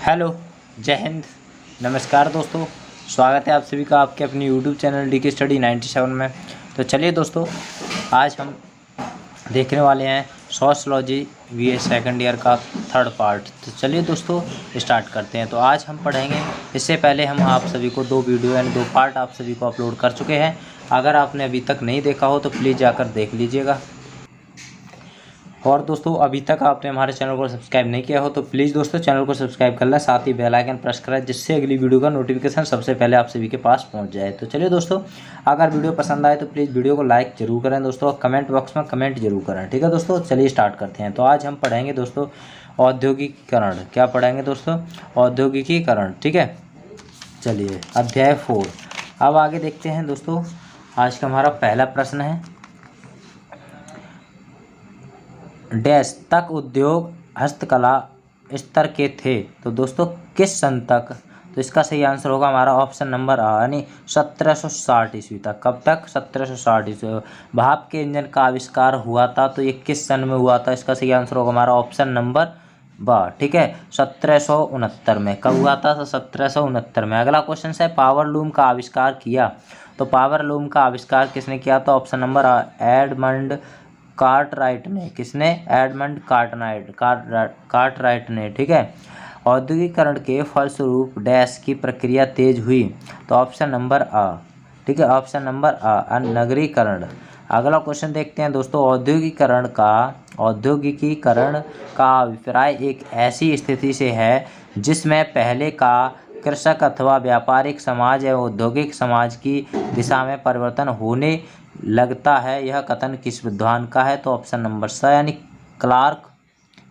Hello, जय हिंद, नमस्कार दोस्तों। स्वागत है आप सभी का आपके अपने यूट्यूब चैनल डी के स्टडी 97 में। तो चलिए दोस्तों, आज हम देखने वाले हैं सोशलॉजी बीए सेकंड ईयर का थर्ड पार्ट। तो चलिए दोस्तों स्टार्ट करते हैं। तो आज हम पढ़ेंगे, इससे पहले हम आप सभी को 2 वीडियो यानी 2 पार्ट आप सभी को अपलोड कर चुके हैं। अगर आपने अभी तक नहीं देखा हो तो प्लीज़ जाकर देख लीजिएगा। और दोस्तों, अभी तक आपने हमारे चैनल को सब्सक्राइब नहीं किया हो तो प्लीज़ दोस्तों चैनल को सब्सक्राइब कर लें, साथ ही बेल आइकन प्रेस करें, जिससे अगली वीडियो का नोटिफिकेशन सबसे पहले आप सभी के पास पहुंच जाए। तो चलिए दोस्तों, अगर वीडियो पसंद आए तो प्लीज़ वीडियो को लाइक जरूर करें दोस्तों, कमेंट बॉक्स में कमेंट जरूर करें। ठीक है दोस्तों, चलिए स्टार्ट करते हैं। तो आज हम पढ़ेंगे दोस्तों औद्योगिकीकरण। क्या पढ़ेंगे दोस्तों? औद्योगिकीकरण। ठीक है, चलिए अध्याय 4। अब आगे देखते हैं दोस्तों। आज का हमारा पहला प्रश्न है, डैश तक उद्योग हस्तकला स्तर के थे। तो दोस्तों किस सन तक? तो इसका सही आंसर होगा हमारा ऑप्शन नंबर आ, यानी 1760 ईस्वी तक। कब तक? 1760 ईस्वी। भाप के इंजन का आविष्कार हुआ था, तो ये किस सन में हुआ था? इसका सही आंसर होगा हमारा ऑप्शन नंबर बा। ठीक है, 1769 में। कब हुआ था? तो 1769 में। अगला क्वेश्चन है, पावर लूम का आविष्कार किया। तो पावर लूम का आविष्कार किसने किया? तो ऑप्शन नंबर आ, एडमंड कार्टराइट ने। किसने? एडमंड कार्टराइट ने। ठीक है। औद्योगिकरण के फलस्वरूप डैश की प्रक्रिया तेज हुई। तो ऑप्शन नंबर आ। ठीक है, ऑप्शन नंबर आ, नगरीकरण। अगला क्वेश्चन देखते हैं दोस्तों, औद्योगिकरण का अभिप्राय एक ऐसी स्थिति से है जिसमें पहले का कृषक अथवा व्यापारिक समाज एवं औद्योगिक समाज की दिशा में परिवर्तन होने लगता है। यह कथन किस विद्वान का है? तो ऑप्शन नंबर स, यानी क्लार्क।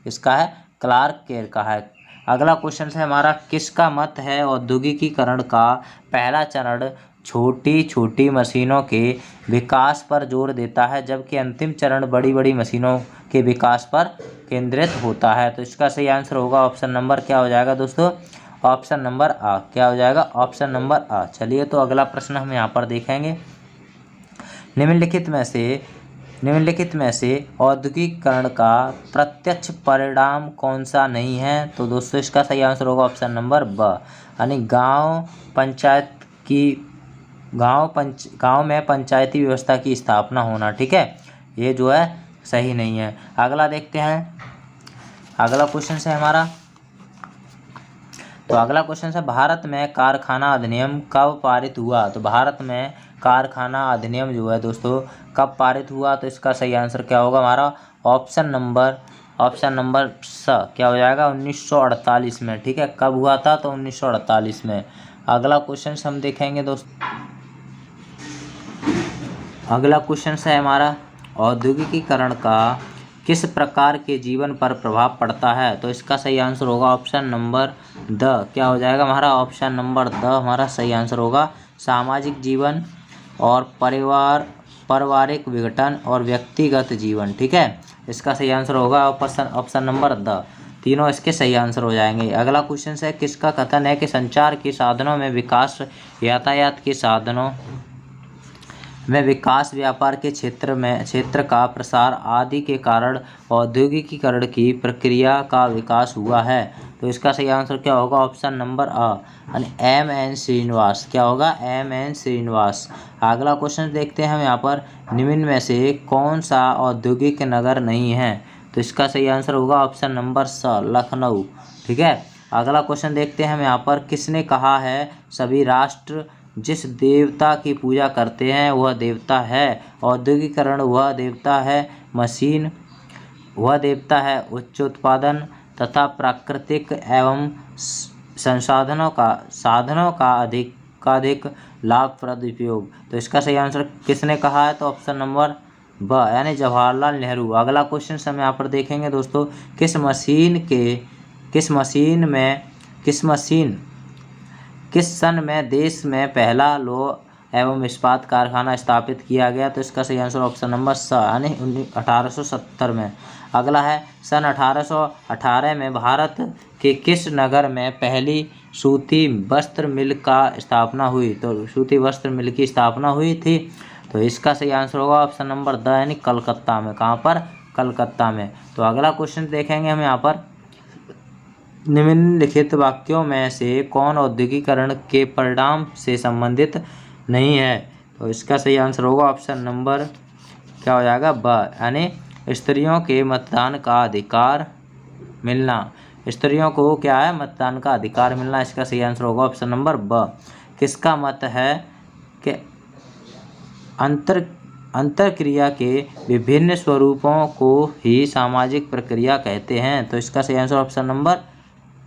इसका है क्लार्क केर का है। अगला क्वेश्चन है हमारा, किसका मत है औद्योगिकीकरण का पहला चरण छोटी छोटी मशीनों के विकास पर जोर देता है, जबकि अंतिम चरण बड़ी बड़ी मशीनों के विकास पर केंद्रित होता है? तो इसका सही आंसर होगा ऑप्शन नंबर क्या हो जाएगा दोस्तों? ऑप्शन नंबर आ। क्या हो जाएगा? ऑप्शन नंबर आ। चलिए, तो अगला प्रश्न हम यहाँ पर देखेंगे, निम्नलिखित में से औद्योगिकीकरण का प्रत्यक्ष परिणाम कौन सा नहीं है? तो दोस्तों इसका सही आंसर होगा ऑप्शन नंबर ब, यानी गांव में पंचायती व्यवस्था की स्थापना होना। ठीक है, ये जो है सही नहीं है। अगला देखते हैं, अगला क्वेश्चन है हमारा। तो अगला क्वेश्चन है, भारत में कारखाना अधिनियम कब पारित हुआ? तो भारत में कारखाना अधिनियम जो है दोस्तों कब पारित हुआ? तो इसका सही आंसर क्या होगा हमारा? ऑप्शन नंबर स। क्या हो जाएगा? 1948 में। ठीक है, कब हुआ था? तो 1948 में। अगला क्वेश्चन हम देखेंगे दोस्तों, अगला क्वेश्चन है हमारा, औद्योगिकीकरण का किस प्रकार के जीवन पर प्रभाव पड़ता है? तो इसका सही आंसर होगा ऑप्शन नंबर द। क्या हो जाएगा हमारा? ऑप्शन नंबर द हमारा सही आंसर होगा। सामाजिक जीवन और पारिवारिक विघटन और व्यक्तिगत जीवन। ठीक है, इसका सही आंसर होगा ऑप्शन नंबर द। तीनों इसके सही आंसर हो जाएंगे। अगला क्वेश्चन है, किसका कथन है कि संचार के साधनों में विकास, यातायात के साधनों में विकास, व्यापार के क्षेत्र का प्रसार आदि के कारण औद्योगिकीकरण की प्रक्रिया का विकास हुआ है? तो इसका सही आंसर क्या होगा? ऑप्शन नंबर आ, यानी M.N. श्रीनिवास। क्या होगा? M.N. श्रीनिवास। अगला क्वेश्चन देखते हैं हम यहाँ पर, निम्न में से कौन सा औद्योगिक नगर नहीं है? तो इसका सही आंसर होगा ऑप्शन नंबर स, लखनऊ। ठीक है। अगला क्वेश्चन देखते हैं हम यहाँ पर, किसने कहा है सभी राष्ट्र जिस देवता की पूजा करते हैं वह देवता है? औद्योगिकीकरण वह देवता है, मशीन वह देवता है, उच्च उत्पादन तथा प्राकृतिक एवं साधनों का अधिक लाभप्रद उपयोग। तो इसका सही आंसर किसने कहा है? तो ऑप्शन नंबर ब, यानी जवाहरलाल नेहरू। अगला क्वेश्चन हम यहाँ पर देखेंगे दोस्तों, किस सन में देश में पहला लौह एवं इस्पात कारखाना स्थापित किया गया? तो इसका सही आंसर ऑप्शन नंबर स, यानी 1870 में। अगला है, सन 1818 में भारत के किस नगर में पहली सूती वस्त्र मिल का स्थापना हुई? तो सूती वस्त्र मिल की स्थापना हुई थी। तो इसका सही आंसर होगा ऑप्शन नंबर द, यानी कलकत्ता में। कहाँ पर? कलकत्ता में। तो अगला क्वेश्चन देखेंगे हम यहाँ पर, निम्नलिखित वाक्यों में से कौन औद्योगिकरण के परिणाम से संबंधित नहीं है? तो इसका सही आंसर होगा ऑप्शन नंबर क्या हो जाएगा ब, यानी स्त्रियों के मतदान का अधिकार मिलना। स्त्रियों को क्या है? मतदान का अधिकार मिलना। इसका सही आंसर होगा ऑप्शन नंबर ब। किसका मत है कि अंतरक्रिया के विभिन्न स्वरूपों को ही सामाजिक प्रक्रिया कहते हैं? तो इसका सही आंसर ऑप्शन नंबर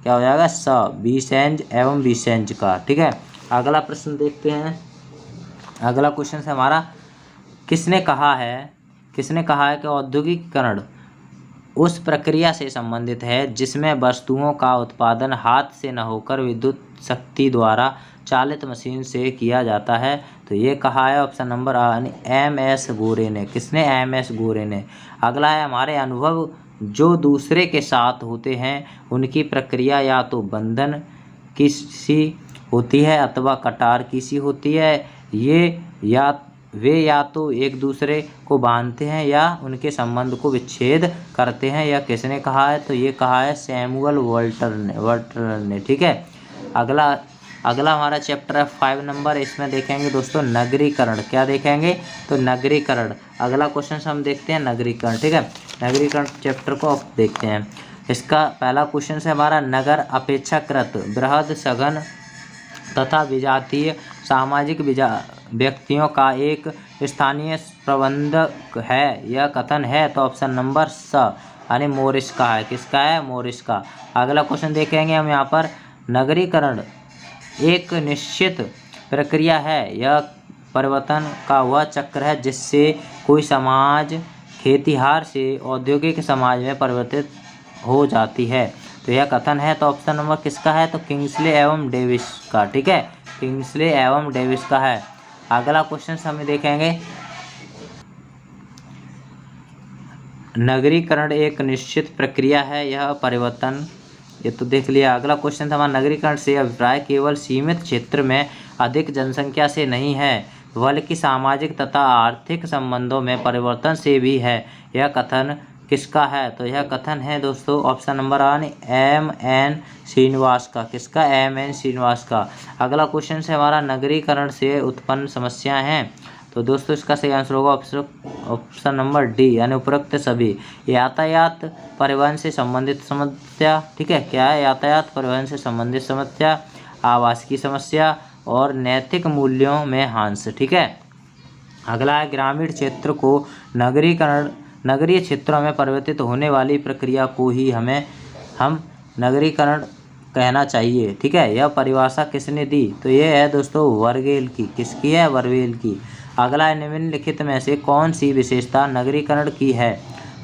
क्या हो जाएगा स, बीसेंज एवं बीसेंज का। ठीक है, अगला प्रश्न देखते हैं। अगला क्वेश्चन है हमारा, किसने कहा है कि औद्योगिकरण उस प्रक्रिया से संबंधित है जिसमें वस्तुओं का उत्पादन हाथ से न होकर विद्युत शक्ति द्वारा चालित मशीन से किया जाता है? तो ये कहा है ऑप्शन नंबर एम.एस. गोरे ने। किसने? एम.एस. गोरे ने। अगला है हमारे, अनुभव जो दूसरे के साथ होते हैं उनकी प्रक्रिया या तो बंधन की सी होती है अथवा कटार की सी होती है। वे या तो एक दूसरे को बांधते हैं या उनके संबंध को विच्छेद करते हैं। यह किसने कहा है? तो ये कहा है सैमुअल वॉल्टर ने। ठीक है, अगला हमारा चैप्टर है 5 नंबर। इसमें देखेंगे दोस्तों नगरीकरण। क्या देखेंगे? तो नगरीकरण। अगला क्वेश्चन हम देखते हैं नगरीकरण। ठीक है, नगरीकरण चैप्टर को अब देखते हैं। इसका पहला क्वेश्चन है हमारा, नगर अपेक्षाकृत बृहद सघन तथा विजातीय सामाजिक व्यक्तियों का एक स्थानीय प्रबंधक है, यह कथन है? तो ऑप्शन नंबर स, यानी मोरिस का है। किसका है? मोरिस का। अगला क्वेश्चन देखेंगे हम यहाँ पर, नगरीकरण एक निश्चित प्रक्रिया है, यह परिवर्तन का वह चक्र है जिससे कोई समाज खेतिहार से औद्योगिक समाज में परिवर्तित हो जाती है। तो यह कथन है? तो ऑप्शन नंबर किसका है? तो किंग्सले एवं डेविस का। ठीक है, किंग्सले एवं डेविस का है। अगला क्वेश्चन हम देखेंगे, नगरीकरण एक निश्चित प्रक्रिया है, यह परिवर्तन, ये तो देख लिया। अगला क्वेश्चन था हमारा, नगरीकरण से अभिप्राय केवल सीमित क्षेत्र में अधिक जनसंख्या से नहीं है बल्कि सामाजिक तथा आर्थिक संबंधों में परिवर्तन से भी है, यह कथन किसका है? तो यह कथन है दोस्तों ऑप्शन नंबर एम.एन. श्रीनिवास का। किसका? एम.एन. श्रीनिवास का। अगला क्वेश्चन है हमारा, नगरीकरण से उत्पन्न समस्याएं हैं। तो दोस्तों इसका सही आंसर होगा ऑप्शन नंबर डी, यानी उपरोक्त सभी। यातायात परिवहन से संबंधित समस्या। ठीक है, क्या है? यातायात परिवहन से संबंधित समस्या, आवास की समस्या और नैतिक मूल्यों में ह्रास। ठीक है, अगला है, ग्रामीण क्षेत्र को नगरीय क्षेत्रों में परिवर्तित होने वाली प्रक्रिया को ही हम नगरीकरण कहना चाहिए। ठीक है, यह परिभाषा किसने दी? तो यह है दोस्तों वर्गेल की। किसकी है? वर्गेल की। अगला है, निम्नलिखित में से कौन सी विशेषता नगरीकरण की है?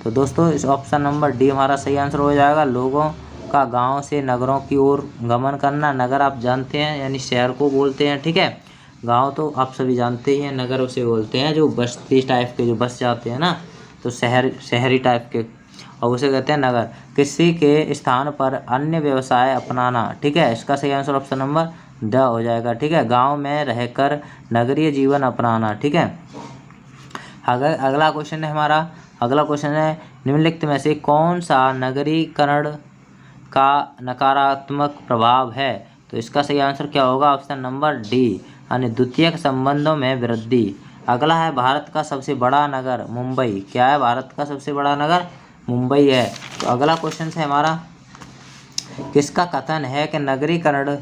तो दोस्तों इस ऑप्शन नंबर डी हमारा सही आंसर हो जाएगा, लोगों का गांव से नगरों की ओर गमन करना। नगर आप जानते हैं यानी शहर को बोलते हैं। ठीक है, गांव तो आप सभी जानते ही हैं, नगर उसे बोलते हैं जो बस्ती टाइप के जो बस जाते हैं ना, तो शहरी टाइप के, और उसे कहते हैं नगर। किसी के स्थान पर अन्य व्यवसाय अपनाना। ठीक है, इसका सही आंसर ऑप्शन नंबर द हो जाएगा। ठीक है, गांव में रहकर नगरीय जीवन अपनाना। ठीक है, अगला क्वेश्चन है हमारा, अगला क्वेश्चन है, निम्नलिखित में से कौन सा नगरीकरण का नकारात्मक प्रभाव है? तो इसका सही आंसर क्या होगा? ऑप्शन नंबर डी, यानी द्वितीयक संबंधों में वृद्धि। अगला है, भारत का सबसे बड़ा नगर मुंबई। क्या है? भारत का सबसे बड़ा नगर मुंबई है। तो अगला क्वेश्चन है हमारा, किसका कथन है कि नगरीकरण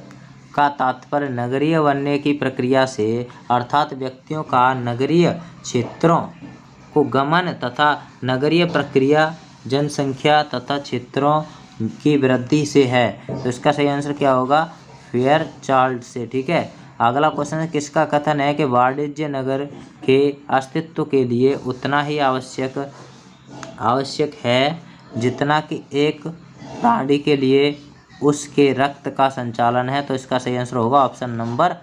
का तात्पर्य नगरीय बनने की प्रक्रिया से, अर्थात व्यक्तियों का नगरीय क्षेत्रों को गमन तथा नगरीय प्रक्रिया जनसंख्या तथा क्षेत्रों की वृद्धि से है? तो इसका सही आंसर क्या होगा? फेयरचाइल्ड से। ठीक है, अगला क्वेश्चन है, किसका कथन है कि वाणिज्य नगर के अस्तित्व के लिए उतना ही आवश्यक है जितना कि एक प्राणी के लिए उसके रक्त का संचालन है? तो इसका सही आंसर होगा ऑप्शन नंबर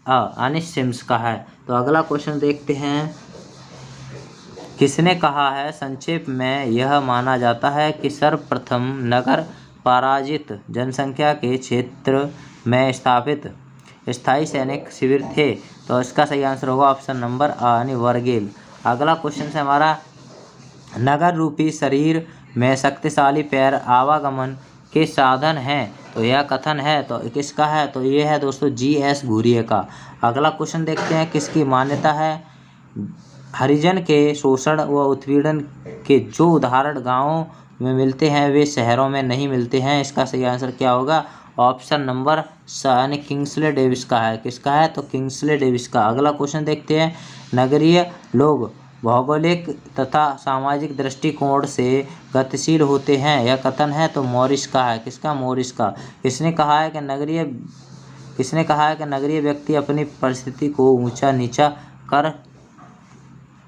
यानी सिम्स का है। तो अगला क्वेश्चन देखते हैं, किसने कहा है? संक्षेप में यह माना जाता है कि सर्वप्रथम नगर पराजित जनसंख्या के क्षेत्र में स्थापित स्थायी सैनिक शिविर थे। तो इसका सही आंसर होगा ऑप्शन नंबर यानी वर्गेल। अगला क्वेश्चन है हमारा, नगर रूपी शरीर में शक्तिशाली पैर आवागमन के साधन हैं, तो यह कथन है तो किसका है, तो ये है दोस्तों G.S. घुरिये का। अगला क्वेश्चन देखते हैं, किसकी मान्यता है, हरिजन के शोषण व उत्पीड़न के जो उदाहरण गाँवों में मिलते हैं वे शहरों में नहीं मिलते हैं। इसका सही आंसर क्या होगा, ऑप्शन नंबर स यानी किंग्सले डेविस का है। किसका है, तो किंग्सले डेविस का। अगला क्वेश्चन देखते हैं, नगरीय लोग भौगोलिक तथा सामाजिक दृष्टिकोण से गतिशील होते हैं, यह कथन है तो मॉरिस का है। किसका, मॉरिस का। किसने कहा है कि नगरीय व्यक्ति अपनी परिस्थिति को ऊंचा नीचा कर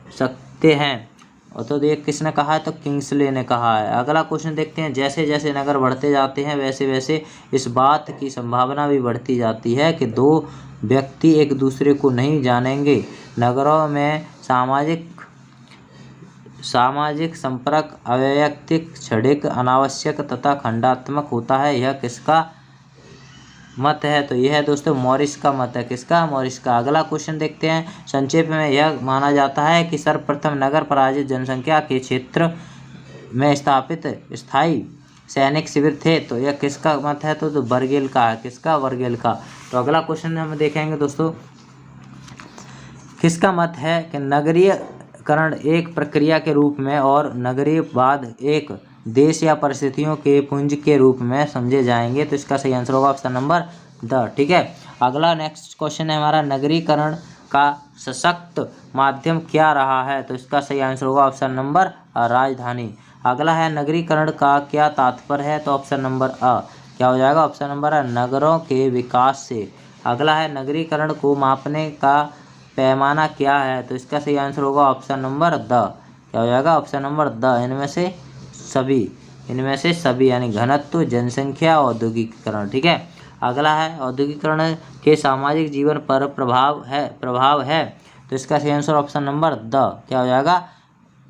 सकते हैं, और तो देख किसने कहा है, तो किंग्सले ने कहा है। अगला क्वेश्चन देखते हैं, जैसे जैसे नगर बढ़ते जाते हैं वैसे वैसे इस बात की संभावना भी बढ़ती जाती है कि दो व्यक्ति एक दूसरे को नहीं जानेंगे। नगरों में सामाजिक संपर्क अवैयक्तिक, क्षणिक, अनावश्यक तथा खंडात्मक होता है, यह किसका मत है, तो यह है दोस्तों मॉरिस का मत है। किसका, मॉरिस का। अगला क्वेश्चन देखते हैं, संक्षेप में यह माना जाता है कि सर्वप्रथम नगर पराजित जनसंख्या के क्षेत्र में स्थापित स्थायी सैनिक शिविर थे, तो यह किसका मत है, तो बर्गेल का है। किसका, बर्गेल का। तो अगला क्वेश्चन हम देखेंगे दोस्तों, किसका मत है कि नगरीयकरण एक प्रक्रिया के रूप में और नगरीयवाद एक देश या परिस्थितियों के पुंज के रूप में समझे जाएंगे, तो इसका सही आंसर होगा ऑप्शन नंबर द। ठीक है। अगला नेक्स्ट क्वेश्चन है हमारा, नगरीकरण का सशक्त माध्यम क्या रहा है, तो इसका सही आंसर होगा ऑप्शन नंबर राजधानी। अगला है, नगरीकरण का क्या तात्पर्य है, तो ऑप्शन नंबर अ क्या हो जाएगा, ऑप्शन नंबर अ नगरों के विकास से। अगला है, नगरीकरण को मापने का पैमाना क्या है, तो इसका सही आंसर होगा ऑप्शन नंबर द। क्या हो जाएगा, ऑप्शन नंबर द, इनमें से सभी यानी घनत्व, जनसंख्या, औद्योगिकीकरण। ठीक है। अगला है, औद्योगिकीकरण के सामाजिक जीवन पर प्रभाव है, तो इसका सही आंसर ऑप्शन नंबर द। क्या हो जाएगा,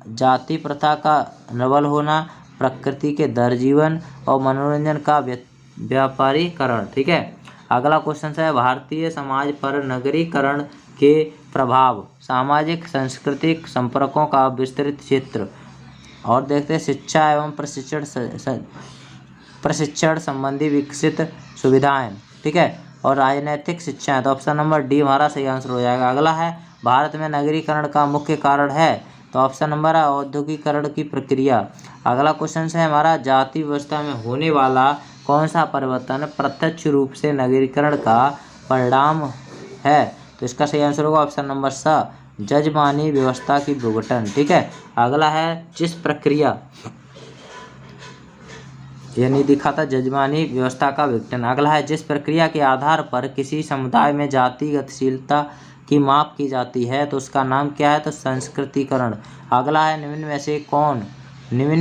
जाति प्रथा का प्रबल होना, प्रकृति के दर जीवन और मनोरंजन का व्यापारीकरण। ठीक है। अगला क्वेश्चन है, भारतीय समाज पर नगरीकरण के प्रभाव, सामाजिक सांस्कृतिक संपर्कों का विस्तृत क्षेत्र। और देखते हैं, शिक्षा एवं प्रशिक्षण संबंधी विकसित सुविधाएं। ठीक है। और राजनैतिक शिक्षाएं, तो ऑप्शन नंबर डी हमारा सही आंसर हो जाएगा। अगला है, भारत में नगरीकरण का मुख्य कारण है, तो ऑप्शन नंबर है औद्योगिकीकरण की प्रक्रिया। अगला क्वेश्चन है हमारा, जाति व्यवस्था में होने वाला कौन सा परिवर्तन प्रत्यक्ष रूप से नगरीकरण का परिणाम है, तो इसका सही आंसर होगा ऑप्शन नंबर स, जजमानी व्यवस्था की विघटन। ठीक है। अगला है, जिस प्रक्रिया यानी दिखा था जजमानी व्यवस्था का विघटन। अगला है, जिस प्रक्रिया के आधार पर किसी समुदाय में जाति गतिशीलता की माप की जाती है, तो उसका नाम क्या है, तो संस्कृतिकरण। अगला है, निम्न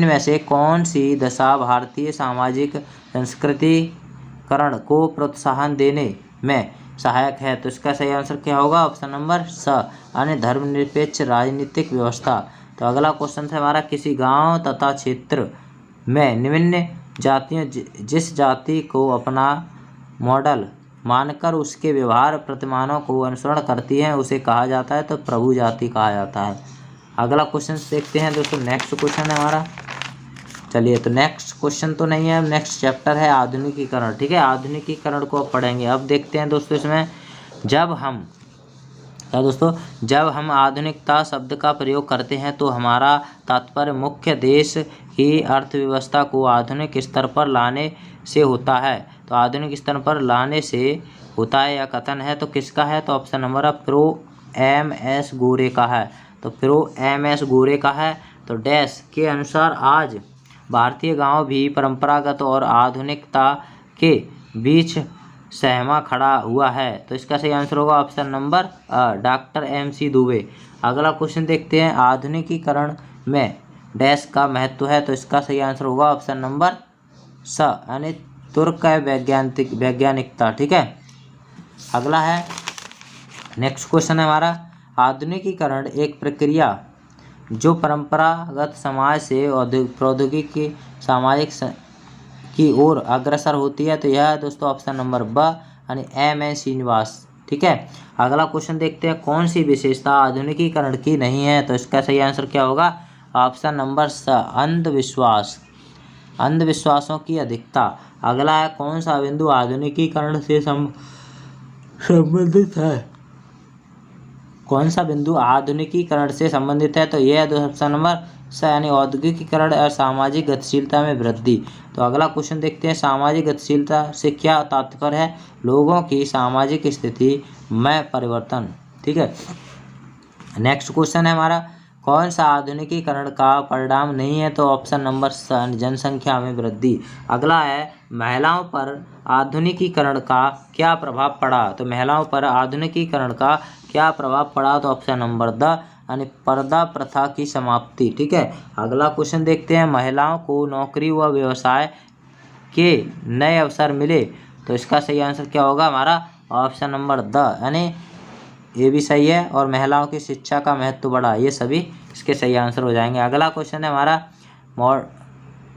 में से कौन सी दशा भारतीय सामाजिक संस्कृतिकरण को प्रोत्साहन देने में सहायक है, तो इसका सही आंसर क्या होगा, ऑप्शन नंबर स, यानी धर्मनिरपेक्ष राजनीतिक व्यवस्था। तो अगला क्वेश्चन है हमारा, किसी गांव तथा क्षेत्र में निम्न जातियों जिस जाति को अपना मॉडल मानकर उसके व्यवहार प्रतिमानों को अनुसरण करती हैं उसे कहा जाता है, तो प्रभु जाति कहा जाता है। अगला क्वेश्चन देखते हैं दोस्तों, नेक्स्ट क्वेश्चन है हमारा। चलिए, तो नेक्स्ट क्वेश्चन तो नहीं है, नेक्स्ट चैप्टर है आधुनिकीकरण। ठीक है। आधुनिकीकरण को अब पढ़ेंगे। अब देखते हैं दोस्तों, इसमें जब हम आधुनिकता शब्द का प्रयोग करते हैं तो हमारा तात्पर्य मुख्य देश की अर्थव्यवस्था को आधुनिक स्तर पर लाने से होता है, तो आधुनिक स्तर पर लाने से होता है, यह कथन है तो किसका है, तो option number prof M S Gore का है। तो प्रो एम एस गोरे का है। तो डैश के अनुसार आज भारतीय गांव भी परंपरागत और आधुनिकता के बीच सहमा खड़ा हुआ है, तो इसका सही आंसर होगा option number doctor MC Dubey. अगला क्वेश्चन देखते हैं, आधुनिकीकरण में डैश का महत्व है, तो इसका सही आंसर होगा ऑप्शन नंबर स, यानी तुर्क वैज्ञानिकता। ठीक है। अगला है, नेक्स्ट क्वेश्चन है हमारा, आधुनिकीकरण एक प्रक्रिया जो परंपरागत समाज से प्रौद्योगिकी सामाजिक की ओर अग्रसर होती है, तो यह है दोस्तों ऑप्शन नंबर ब, यानी M.N. श्रीनिवास। ठीक है। अगला क्वेश्चन देखते हैं, कौन सी विशेषता आधुनिकीकरण की नहीं है, तो इसका सही आंसर क्या होगा, ऑप्शन नंबर स, अंधविश्वास। अंधविश्वासों की अधिकता। अगला है कौन सा बिंदु आधुनिकीकरण से संबंधित है? कौन सा बिंदु आधुनिकीकरण से संबंधित है? तो यह है ऑप्शन नंबर स यानी औद्योगिकीकरण और सामाजिक गतिशीलता में वृद्धि। तो अगला क्वेश्चन देखते हैं, सामाजिक गतिशीलता से क्या तात्पर्य है? लोगों की सामाजिक स्थिति में परिवर्तन। ठीक है, नेक्स्ट क्वेश्चन है हमारा, कौन सा आधुनिकीकरण का परिणाम नहीं है? तो ऑप्शन नंबर स जनसंख्या में वृद्धि। अगला है महिलाओं पर आधुनिकीकरण का क्या प्रभाव पड़ा? तो महिलाओं पर आधुनिकीकरण का क्या प्रभाव पड़ा? तो ऑप्शन नंबर द यानी पर्दा प्रथा की समाप्ति। ठीक है, अगला क्वेश्चन देखते हैं, महिलाओं को नौकरी व व्यवसाय के नए अवसर मिले। तो इसका सही आंसर क्या होगा हमारा? ऑप्शन नंबर द यानी ये भी सही है, और महिलाओं की शिक्षा का महत्व बढ़ा, ये सभी इसके सही आंसर हो जाएंगे। अगला क्वेश्चन है हमारा,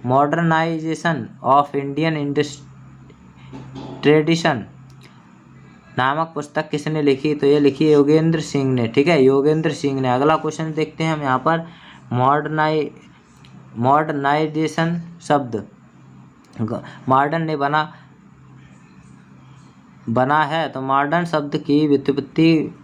मॉडर्नाइजेशन ऑफ इंडियन ट्रेडिशन नामक पुस्तक किसने लिखी? तो ये लिखी है योगेंद्र सिंह ने। ठीक है, योगेंद्र सिंह ने। अगला क्वेश्चन देखते हैं हम यहाँ पर, मॉडर्नाइजेशन शब्द मॉडर्न ने बना है, तो मॉडर्न शब्द की व्युत्पत्ति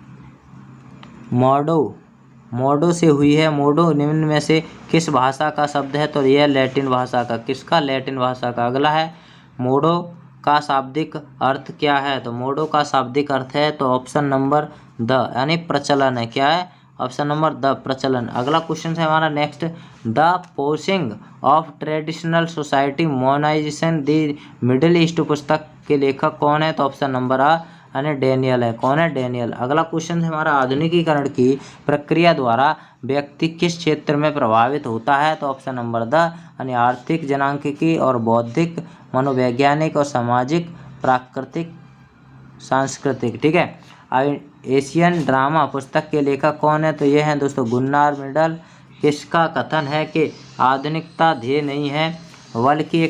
मोडो से हुई है। मोडो निम्न में से किस भाषा का शब्द है? तो यह लैटिन भाषा का। किसका? लैटिन भाषा का। अगला है, मोडो का शाब्दिक अर्थ क्या है? तो मोडो का शाब्दिक अर्थ है तो ऑप्शन नंबर द यानी प्रचलन है। क्या है? ऑप्शन नंबर द प्रचलन। अगला क्वेश्चन है हमारा next, the passing of traditional society modernisation the Middle East पुस्तक के लेखक कौन है? तो ऑप्शन नंबर आ यानी डेनियल है। कौन है? डेनियल। अगला क्वेश्चन है हमारा, आधुनिकीकरण की प्रक्रिया द्वारा व्यक्ति किस क्षेत्र में प्रभावित होता है? तो ऑप्शन नंबर द यानी आर्थिक, जनांकिकी और बौद्धिक, मनोवैज्ञानिक और सामाजिक, प्राकृतिक, सांस्कृतिक। ठीक है, एशियन ड्रामा पुस्तक के लेखक कौन है? तो ये हैं दोस्तों गुन्नार मिडल। किसका कथन है कि आधुनिकता ध्येय नहीं है बल्कि